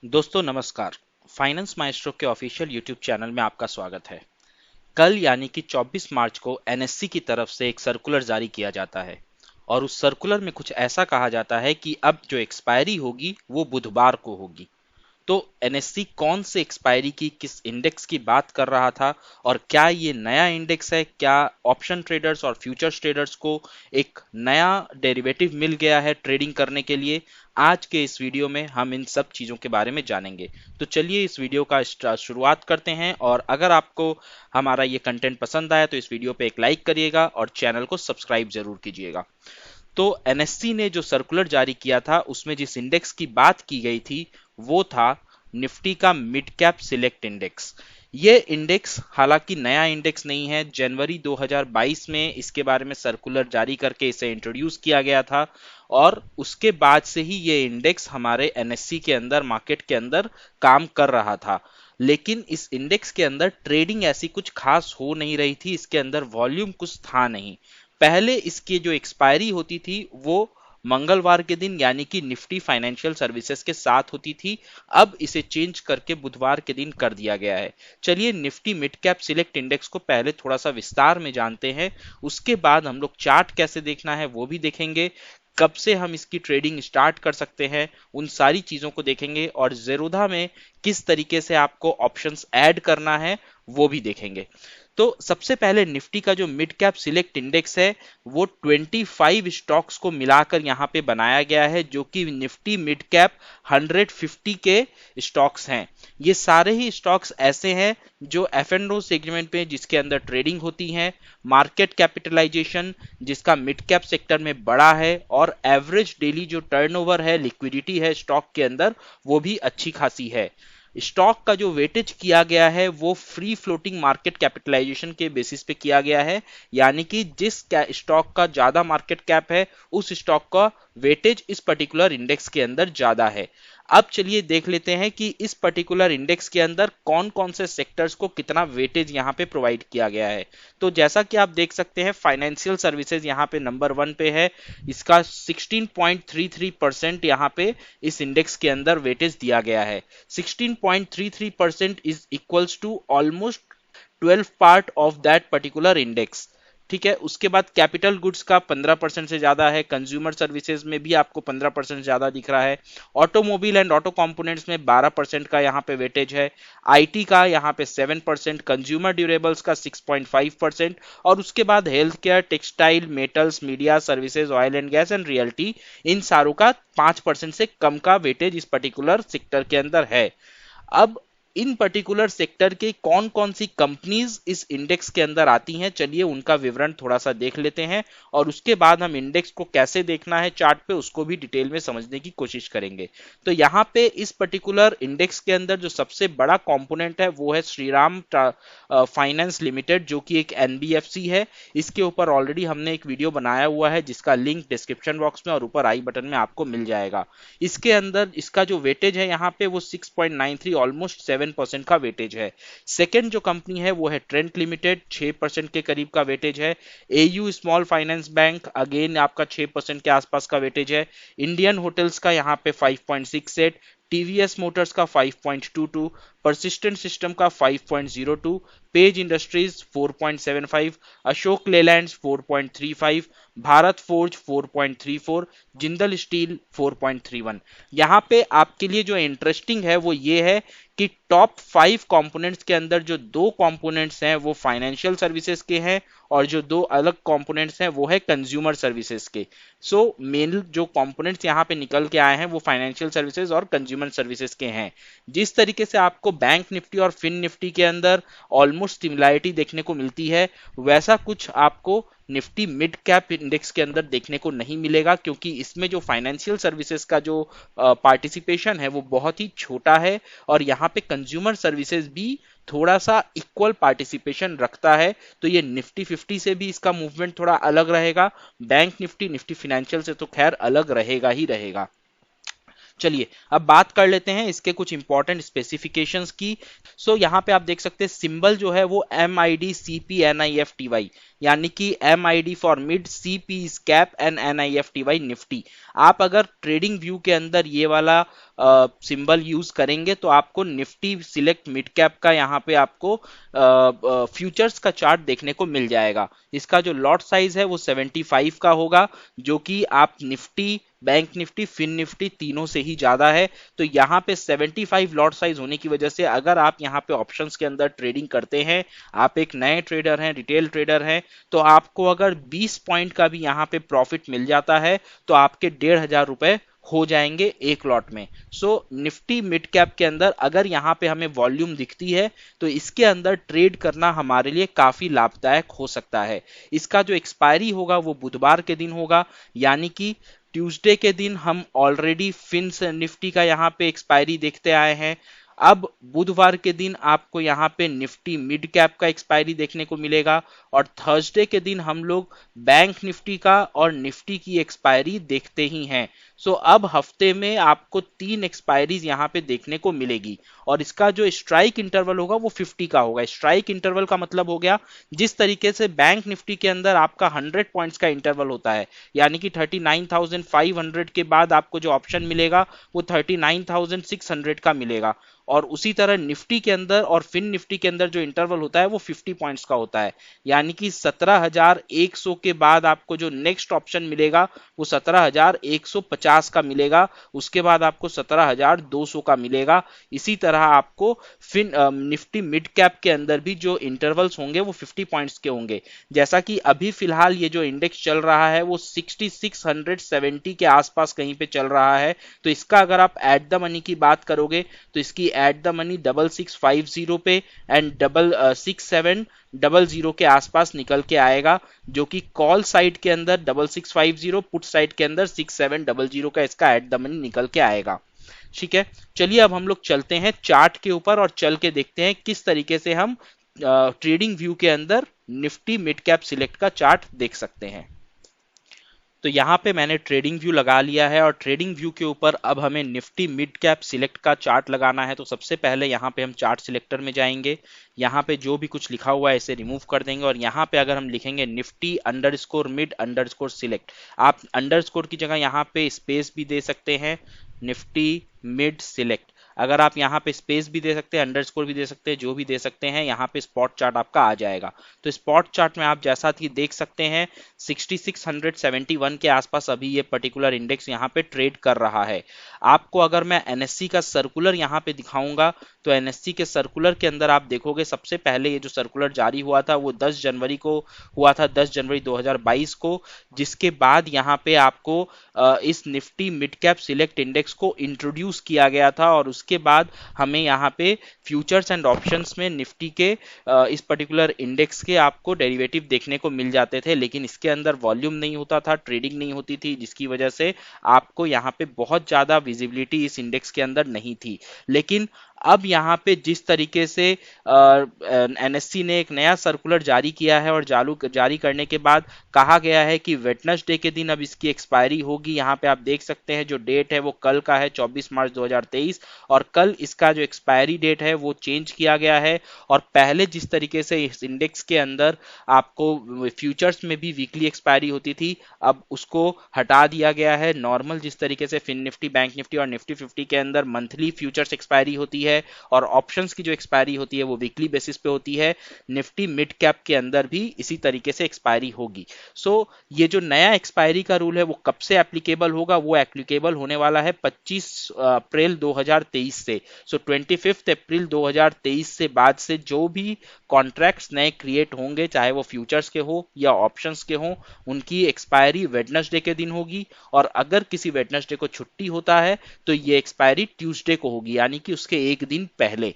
दोस्तों नमस्कार। Finance maestro के ऑफिशियल यूट्यूब चैनल में आपका स्वागत है। कल यानी कि 24 मार्च को एनएससी की तरफ से एक सर्कुलर जारी किया जाता है और उस सर्कुलर में कुछ ऐसा कहा जाता है कि अब जो एक्सपायरी होगी वो बुधवार को होगी। तो एनएससी कौन से एक्सपायरी की किस इंडेक्स की बात कर रहा था और क्या ये नया इंडेक्स है, क्या ऑप्शन ट्रेडर्स और फ्यूचर्स ट्रेडर्स को एक नया डेरिवेटिव मिल गया है ट्रेडिंग करने के लिए। आज के इस वीडियो में हम इन सब चीजों के बारे में जानेंगे। तो चलिए इस वीडियो का शुरुआत करते हैं और अगर आपको हमारा ये कंटेंट पसंद आया तो इस वीडियो पे एक लाइक करिएगा और चैनल को सब्सक्राइब जरूर कीजिएगा। तो एनएससी ने जो सर्कुलर जारी किया था उसमें जिस इंडेक्स की बात की गई थी वो था निफ्टी का मिड कैप सिलेक्ट इंडेक्स। ये इंडेक्स हालांकि नया इंडेक्स नहीं है, जनवरी 2022 में इसके बारे में सर्कुलर जारी करके इसे इंट्रोड्यूस किया गया था और उसके बाद से ही ये इंडेक्स हमारे एनएससी के अंदर मार्केट के अंदर काम कर रहा था। लेकिन इस इंडेक्स के अंदर ट्रेडिंग ऐसी कुछ खास हो नहीं रही थी, इसके अंदर वॉल्यूम कुछ था नहीं। पहले इसकी जो एक्सपायरी होती थी वो मंगलवार के दिन यानी कि निफ्टी फाइनेंशियल सर्विसेज के साथ होती थी। अब इसे चेंज करके बुधवार के दिन कर दिया गया है। चलिए Nifty mid cap select index को पहले थोड़ा सा विस्तार में जानते हैं, उसके बाद हम लोग चार्ट कैसे देखना है वो भी देखेंगे, कब से हम इसकी ट्रेडिंग स्टार्ट कर सकते हैं उन सारी चीजों को देखेंगे और जेरोधा में किस तरीके से आपको ऑप्शंस ऐड करना है वो भी देखेंगे। तो सबसे पहले निफ्टी का जो मिड कैप सिलेक्ट इंडेक्स है वो 25 स्टॉक्स को मिलाकर यहां पे बनाया गया है, जो कि निफ्टी मिड कैप 150 के स्टॉक्स हैं। ये सारे ही स्टॉक्स ऐसे हैं जो एफ एंड ओ सेगमेंट में जिसके अंदर ट्रेडिंग होती है, मार्केट कैपिटलाइजेशन जिसका मिड कैप सेक्टर में बड़ा है और एवरेज डेली जो टर्नओवर है, लिक्विडिटी है स्टॉक के अंदर वो भी अच्छी खासी है। स्टॉक का जो वेटेज किया गया है वो फ्री फ्लोटिंग मार्केट कैपिटलाइजेशन के बेसिस पे किया गया है, यानी कि जिस स्टॉक का ज्यादा मार्केट कैप है उस स्टॉक का वेटेज इस पर्टिकुलर इंडेक्स के अंदर ज्यादा है। अब चलिए देख लेते हैं कि इस पर्टिकुलर इंडेक्स के अंदर कौन कौन से सेक्टर्स को कितना वेटेज यहां पे प्रोवाइड किया गया है। तो जैसा कि आप देख सकते हैं फाइनेंशियल सर्विसेज यहां पे नंबर 1 पे है, इसका 16.33% यहां पे इस इंडेक्स के अंदर वेटेज दिया गया है। 16.33% is equals to almost 12 part of that particular index. ठीक है, उसके बाद कैपिटल गुड्स का 15% से ज्यादा है, कंज्यूमर सर्विसेज में भी आपको 15% ज्यादा दिख रहा है, ऑटोमोबाइल एंड ऑटो कंपोनेंट्स में 12% का यहाँ पे वेटेज है, आईटी का यहाँ पे 7%, कंज्यूमर ड्यूरेबल्स का 6.5% और उसके बाद health care, textile, metals, media services, oil and gas and realty, इन सारों का 5% से कम का वेटेज इस पर्टिकुलर सेक्टर के अंदर है। अब इन पर्टिकुलर सेक्टर के कौन कौन सी कंपनीज इस इंडेक्स के अंदर आती हैं, चलिए उनका विवरण थोड़ा सा देख लेते हैं और उसके बाद हम इंडेक्स को कैसे देखना है चार्ट पे उसको भी डिटेल में समझने की कोशिश करेंगे। तो यहाँ पे इस पर्टिकुलर इंडेक्स के अंदर जो सबसे बड़ा कंपोनेंट है वो है श्रीराम फाइनेंस लिमिटेड, जो कि एक एनबीएफसी है। इसके ऊपर ऑलरेडी हमने एक वीडियो बनाया हुआ है जिसका लिंक डिस्क्रिप्शन बॉक्स में और ऊपर आई बटन में आपको मिल जाएगा। इसके अंदर इसका जो वेटेज है यहाँ पे वो 6.93 ऑलमोस्ट 7% का वेटेज है। सेकेंड जो कंपनी है वो है ट्रेंट लिमिटेड, 6% के करीब का वेटेज है। AU small finance bank again आपका 6% के आसपास का वेटेज है। इंडियन होटल्स का यहाँ पे 5.68, टीवीएस मोटर्स का 5.22, परसिस्टेंट सिस्टम का 5.02, page industries 4.75, Ashok Leyland 4.35, Bharat forge 4.34, Jindal steel 4.31। यहां पे आपके लिए जो इंटरेस्टिंग है वो ये है कि टॉप 5 कंपोनेंट्स के अंदर जो दो कंपोनेंट्स हैं वो फाइनेंशियल सर्विसेज के हैं और जो दो अलग कंपोनेंट्स हैं वो है कंज्यूमर सर्विसेज के। सो मेन जो कंपोनेंट्स यहाँ पे निकल के आए हैं वो फाइनेंशियल सर्विसेज और कंज्यूमर सर्विसेज के हैं। जिस तरीके से आपको बैंक निफ्टी और फिन निफ्टी के अंदर ऑलमोस्ट सिमिलरिटी देखने को मिलती है, वैसा कुछ आपको निफ्टी मिड कैप इंडेक्स के अंदर देखने को नहीं मिलेगा, क्योंकि इसमें जो फाइनेंशियल सर्विसेज का जो पार्टिसिपेशन है वो बहुत ही छोटा है और यहाँ पे कंज्यूमर सर्विसेज भी थोड़ा सा इक्वल पार्टिसिपेशन रखता है। तो ये निफ्टी 50 से भी इसका मूवमेंट थोड़ा अलग रहेगा, बैंक निफ्टी निफ्टी फिनेंशियल से तो खैर अलग रहेगा ही रहेगा। चलिए अब बात कर लेते हैं इसके कुछ इंपॉर्टेंट स्पेसिफिकेशंस की। यहाँ पे आप देख सकते हैं सिंबल जो है वो MIDCPNIFTY, यानी कि MID for mid, CP is cap and NIFTY Nifty. आप अगर ट्रेडिंग व्यू के अंदर ये वाला सिंबल यूज करेंगे तो आपको निफ्टी सिलेक्ट मिड कैप का यहाँ पे आपको फ्यूचर्स का चार्ट देखने को मिल जाएगा। इसका जो लॉट साइज है वो 75 का होगा, जो कि आप निफ्टी, बैंक निफ्टी, फिन निफ्टी तीनों से ही ज्यादा है। तो यहाँ पे 75 लॉट साइज होने की वजह से अगर आप यहाँ पे ऑप्शंस के अंदर ट्रेडिंग करते हैं, आप एक नए ट्रेडर हैं, रिटेल ट्रेडर हैं, तो आपको अगर 20 पॉइंट का भी यहाँ पे प्रॉफिट मिल जाता है तो आपके 1,500 रुपए हो जाएंगे एक लॉट में। निफ्टी मिड कैप के अंदर अगर यहाँ पे हमें वॉल्यूम दिखती है तो इसके अंदर ट्रेड करना हमारे लिए काफी लाभदायक हो सकता है। इसका जो एक्सपायरी होगा वो बुधवार के दिन होगा, यानी कि ट्यूसडे के दिन हम ऑलरेडी फिन्स निफ्टी का यहाँ पे एक्सपायरी देखते आए हैं। अब बुधवार के दिन आपको यहाँ पे निफ्टी मिड कैप का एक्सपायरी देखने को मिलेगा, और थर्सडे के दिन हम लोग बैंक निफ्टी का और निफ्टी की एक्सपायरी देखते ही हैं। अब हफ्ते में आपको 3 एक्सपायरीज यहाँ पे देखने को मिलेगी, और इसका जो स्ट्राइक इंटरवल होगा वो 50 का होगा। स्ट्राइक इंटरवल का मतलब हो गया जिस तरीके से बैंक निफ्टी के अंदर आपका 100 पॉइंट्स का इंटरवल होता है, यानी कि 39,500 के बाद आपको जो ऑप्शन मिलेगा वो 39,600 का मिलेगा। और उसी तरह निफ्टी के अंदर और फिन निफ्टी के अंदर जो इंटरवल होता है वो 50 पॉइंट्स का होता है, यानी कि 17,100 के बाद आपको जो नेक्स्ट ऑप्शन मिलेगा वो 17,150 का मिलेगा, उसके बाद आपको 17,200 का मिलेगा। इसी तरह आपको फिन निफ्टी मिड कैप के अंदर भी जो इंटरवल्स होंगे वो 50 पॉइंट्स के होंगे। जैसा कि अभी फिलहाल ये जो इंडेक्स चल रहा है वो 6670 के आसपास कहीं पे चल रहा है, तो इसका अगर आप एट द मनी की बात करोगे तो इसकी एट द मनी 6650 पे एंड 6700 के आसपास निकल के आएगा, जो कि कॉल साइड के अंदर 6650, पुट साइड के अंदर 6700 का इसका एट द मनी निकल के आएगा। ठीक है, चलिए अब हम लोग चलते हैं चार्ट के ऊपर और चल के देखते हैं किस तरीके से हम ट्रेडिंग व्यू के अंदर निफ्टी मिड कैप सिलेक्ट का चार्ट देख सकते हैं। तो यहाँ पे मैंने ट्रेडिंग व्यू लगा लिया है, और ट्रेडिंग व्यू के ऊपर अब हमें निफ्टी मिड कैप सिलेक्ट का चार्ट लगाना है। तो सबसे पहले यहाँ पे हम चार्ट सिलेक्टर में जाएंगे, यहाँ पे जो भी कुछ लिखा हुआ है इसे रिमूव कर देंगे, और यहाँ पे अगर हम लिखेंगे Nifty underscore mid underscore select, आप अंडरस्कोर की जगह यहाँ पे स्पेस भी दे सकते हैं, निफ्टी मिड सिलेक्ट। अगर आप यहाँ पे स्पेस भी दे सकते हैं, अंडरस्कोर भी दे सकते हैं, जो भी दे सकते हैं, यहाँ पे स्पॉट चार्ट आपका आ जाएगा। तो स्पॉट चार्ट में आप जैसा कि देख सकते हैं 6671 के आसपास अभी ये पर्टिकुलर इंडेक्स यहाँ पे ट्रेड कर रहा है। आपको अगर मैं एनएससी का सर्कुलर यहाँ पे दिखाऊंगा तो एनएससी के सर्कुलर के अंदर आप देखोगे सबसे पहले ये जो सर्कुलर जारी हुआ था वो 10 जनवरी को हुआ था, 10 जनवरी 2022 को, जिसके बाद यहाँ पे आपको इस Nifty mid cap select index को इंट्रोड्यूस किया गया था, और उसके बाद हमें यहाँ पे फ्यूचर्स एंड ऑप्शंस में निफ्टी के इस पर्टिकुलर इंडेक्स के आपको डेरिवेटिव देखने को मिल जाते थे, लेकिन इसके अंदर वॉल्यूम नहीं होता था, ट्रेडिंग नहीं होती थी, जिसकी वजह से आपको यहाँ पे बहुत ज्यादा विजिबिलिटी इस इंडेक्स के अंदर नहीं थी। लेकिन अब यहाँ पे जिस तरीके से एनएससी ने एक नया सर्कुलर जारी किया है, और जारी करने के बाद कहा गया है कि वेडनेसडे के दिन अब इसकी एक्सपायरी होगी। यहाँ पे आप देख सकते हैं जो डेट है वो कल का है, 24 मार्च 2023, और कल इसका जो एक्सपायरी डेट है वो चेंज किया गया है। और पहले जिस तरीके से इस इंडेक्स के अंदर आपको फ्यूचर्स में भी वीकली एक्सपायरी होती थी, अब उसको हटा दिया गया है। नॉर्मल जिस तरीके से फिन निफ्टी, बैंक निफ्टी और निफ्टी 50 के अंदर मंथली फ्यूचर्स एक्सपायरी होती है और ऑप्शंस की जो एक्सपायरी होती है वो वीकली बेसिस पे होती है, निफ्टी मिड कैप के अंदर भी इसी तरीके से एक्सपायरी होगी। ये जो नया एक्सपायरी का रूल है वो कब से एप्लीकेबल होगा, वो एप्लीकेबल होने वाला है 25 अप्रैल 2023 से। 25 अप्रैल 2023 से बाद से जो भी कॉन्ट्रैक्ट्स नए क्रिएट होंगे, चाहे वो फ्यूचर्स के हो या ऑप्शंस के हो, उनकी एक्सपायरी वेडनेसडे के दिन होगी, और अगर किसी वेडनेसडे को छुट्टी होता है तो ये एक्सपायरी ट्यूसडे को होगी, यानी कि उसके एक दिन पहले।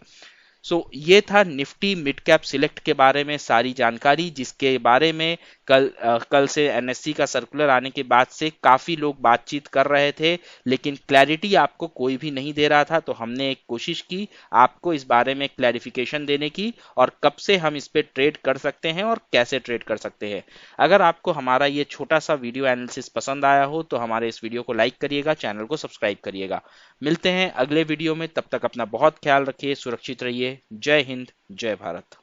ये था निफ्टी मिड कैप सिलेक्ट के बारे में सारी जानकारी, जिसके बारे में कल से एनएससी का सर्कुलर आने के बाद से काफी लोग बातचीत कर रहे थे, लेकिन क्लैरिटी आपको कोई भी नहीं दे रहा था। तो हमने एक कोशिश की आपको इस बारे में क्लैरिफिकेशन देने की, और कब से हम इस पे ट्रेड कर सकते हैं और कैसे ट्रेड कर सकते हैं। अगर आपको हमारा ये छोटा सा वीडियो एनालिसिस पसंद आया हो तो हमारे इस वीडियो को लाइक करिएगा, चैनल को सब्सक्राइब करिएगा। मिलते हैं अगले वीडियो में, तब तक अपना बहुत ख्याल रखिए, सुरक्षित रहिए। जय हिंद, जय भारत।